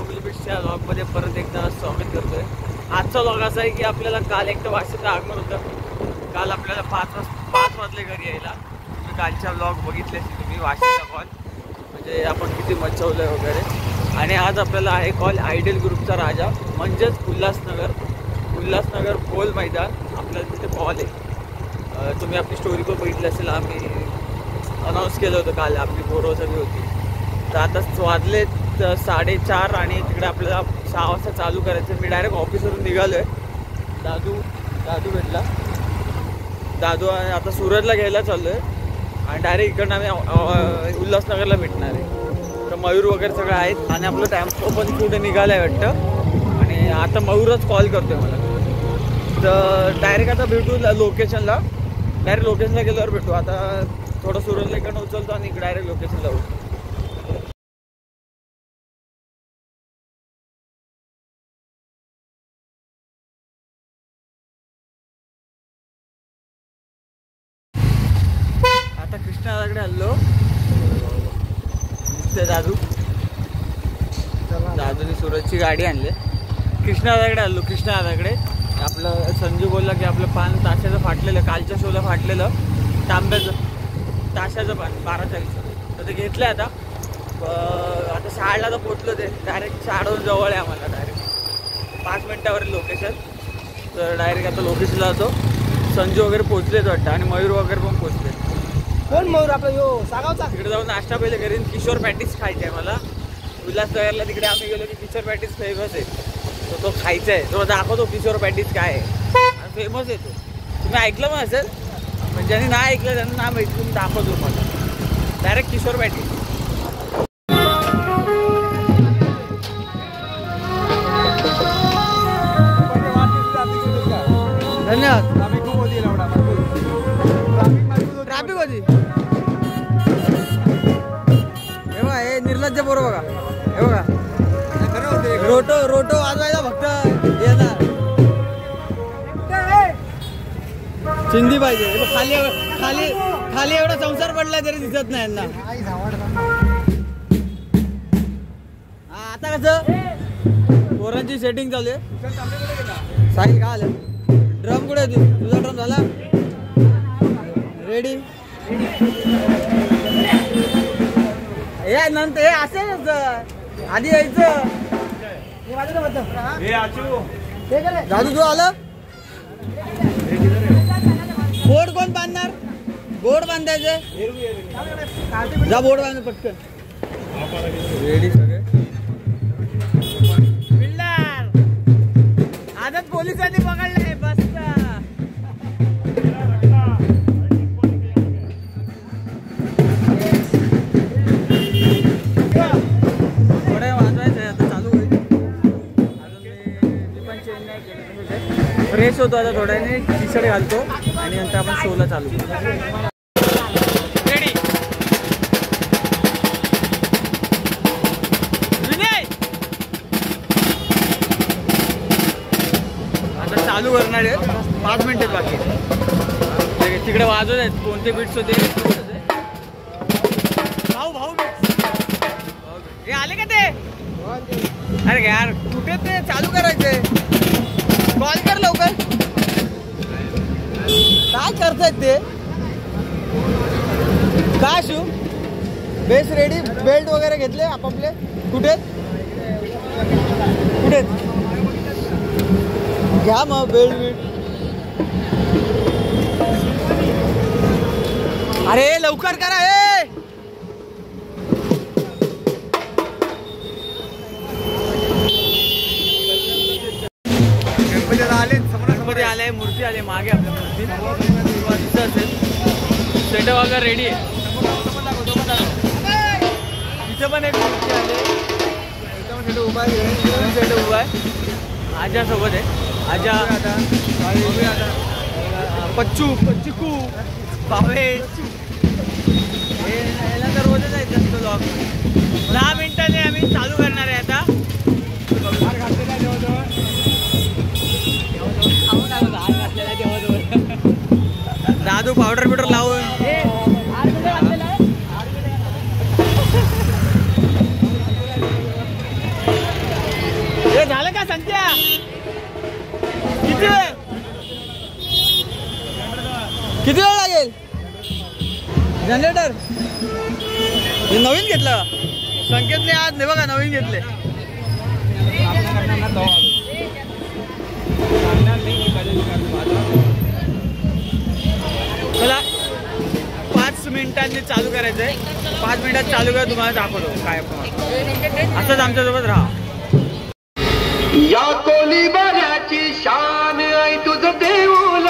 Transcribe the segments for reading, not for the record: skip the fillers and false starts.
गोकुल बीचच्या व्लॉगमध्ये परत एकदा स्वागत करतोय। आजचा व्लॉग असा आहे की आपल्याला काल एक तर वाशीचं आगमन होतं। काल आपल्याला 5 वाजले घरी यायला। तुम्ही कालच्या व्लॉग बघितले असेल तुम्ही वाशीचा कॉल, म्हणजे आपण किती मचवलं वगैरे। आणि आज आपल्याला आहे कॉल आयडियल ग्रुपचा राजा म्हणजेच उल्हासनगर बोल मैदान, आपल्याला तिथे कॉल आहे। तुम्ही आपली स्टोरी पण बघितली असेल, आम्ही अनाऊन्स केलं होतं काल, आपली बोरो सगळी होती। तर आता वाजलेत 4:30 आणि तिकडे आपल्याला 6 वाजता चालू करायचं। मी डायरेक्ट ऑफिसवरून निघालो आहे। दादू भेटला, दादू आता सूरजला घ्यायला चाललो आहे आणि डायरेक्ट इकडनं आम्ही उल्हासनगरला भेटणार आहे। तर मयूर वगैरे सगळं आहेत आणि आपलं टेम्पो पण पुढे निघालं आहे वाटतं। आणि आता मयूरच कॉल करतोय मला, तर डायरेक्ट आता भेटू लोकेशनला। डायरेक्ट लोकेशनला गेल्यावर भेटू। आता थोडं सूरजला इकडनं उचलतो आणि डायरेक्ट लोकेशनला होतो। आता कृष्णादाकडे आलो, ते दादूने सूरजची गाडी आणली। कृष्णादाकडे आलो, कृष्णादाकडे आपलं संजू बोलला की आपलं पान ताशाचं फाटलेलं, कालच्या शोला फाटलेलं ताशाचं पान 1240, तर ते घेतलं आहे। आता 6ला तर पोचलो, ते डायरेक्ट 6 जवळ आहे आम्हाला, डायरेक्ट 5 मिनटावर लोकेशन। तर डायरेक्ट आता लोकेशनला जातो। संजू वगैरे पोचलेच वाटतं आणि मयूर वगैरे पण पोचले। कोण मयूर? आपला यो सागावचा। तिकडे जाऊन नाश्ता पहिले करीन। किशोर पॅटीस खायचं आहे मला उल्हासनगरला। तिकडे आम्ही गेलो की किशोर पॅटीस फेमस आहे, तर तो खायचा आहे। तो दाखवतो किशोर पॅटीस काय आहे आणि फेमस आहे तो। तुम्ही ऐकलं पण असेल, पण ज्यांनी नाही ऐकलं त्यांना नाव माहिती, तुम्ही दाखवतो मला डायरेक्ट किशोर पॅटीस। धन्यवाद। ट्रॅफिक होती हे बघा, हे निर्लज्ज पोरं बघा, हे बघा रोटो वाजवायला फक्त येणार चिंदी पाहिजे। खाली खाली खाली एवढा संसार पडला तरी दिसत नाही यांना। आता कसं पोरांची सेटिंग चालू आहे। साहिल का आलं? ड्रम कुठे आहे? तुझा ड्रम झाला रेडी? हे नंतर हे असेल आधी यायचं। दादू तू आलं? बोर्ड कोण बांधणार? बोर्ड बांधायचे, जा बोर्ड बांध पटकन। रेडी सगळे बिल्डर, आदत पोलिसांनी पकडले बस। फ्रेश होतो आता थोड्याने, टी शर्ट घालतो आणि नंतर आपण शोला चालू करू। रेडी विनय, आता चालू करणार आहे। 5 मिनिटच बाकी। तिकडे वाजवत आहेत कोणते बीट्स होते। भाऊ हे आले का ते? अरे यार कुठे ते? चालू करायचे, कॉल कर लवकर। काय करतायत ते? काय शू बेस रेडी, बेल्ट वगैरे घेतले आपापले? कुठे घ्या मग बेल्ट। अरे लवकर करा हे। गणपती आले, मूर्ती आले मागे, आपल्या मूर्ती असेल। सेटअप वगैरे रेडी आहे। तिथे पण एक मूर्ती आले, उभा आहे। आजा सोबत आहे, आजा चिकू बाबे। याला तर रोजच जायचं असतो ब्लॉग। 10 मिनिटांनी आम्ही चालू करणार आहे आता। दादू पावडर बिवडर लावून किती वेळ लागेल जनरेटर नवीन घेतलं संकेतने आज नाही बघा नवीन घेतले चला 5 मिनिटांनी चालू करायचंय 5 मिनिटात चालू करा तुम्हाला दाखवतो काय असंच आमच्यासोबत राहा या कोलीबाऱ्याची शान आई तुझं देऊळ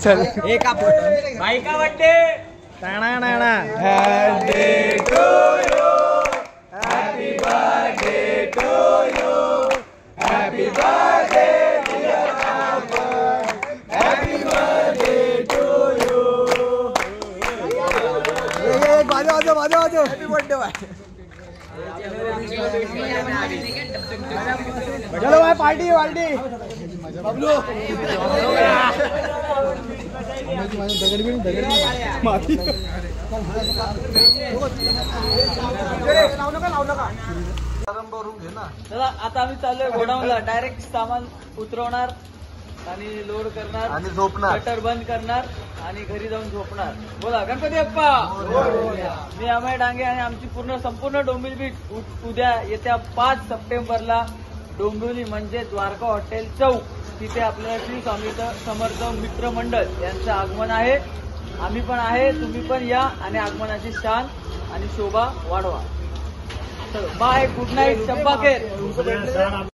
चल एक बाईका वाटते टाणा टाणा हॅपी बर्थडे चलो भाई पार्टी पार्टी बबलू चला आता आम्ही चाललोय गोडाऊनला. डायरेक्ट सामान उतरवणार आणि लोड करणार आणि झोपणार. शटर बंद करणार आणि घरी जाऊन झोपणार. बोला गणपती बाप्पा. मी अमय डांगे आणि आमची संपूर्ण डोंबिवली बीच उद्या येत्या 5 सप्टेंबरला डोंबिवली म्हणजे द्वारका हॉटेल चौक तिथे आपल्याला श्री स्वामी समर्थ मित्र मंडळ यांचं आगमन आहे. आम्ही पण आहे, तुम्ही पण या आणि आगमनाची शान आणि शोभा वाढवा. बाय, गुड नाईट, शब्बा खेर.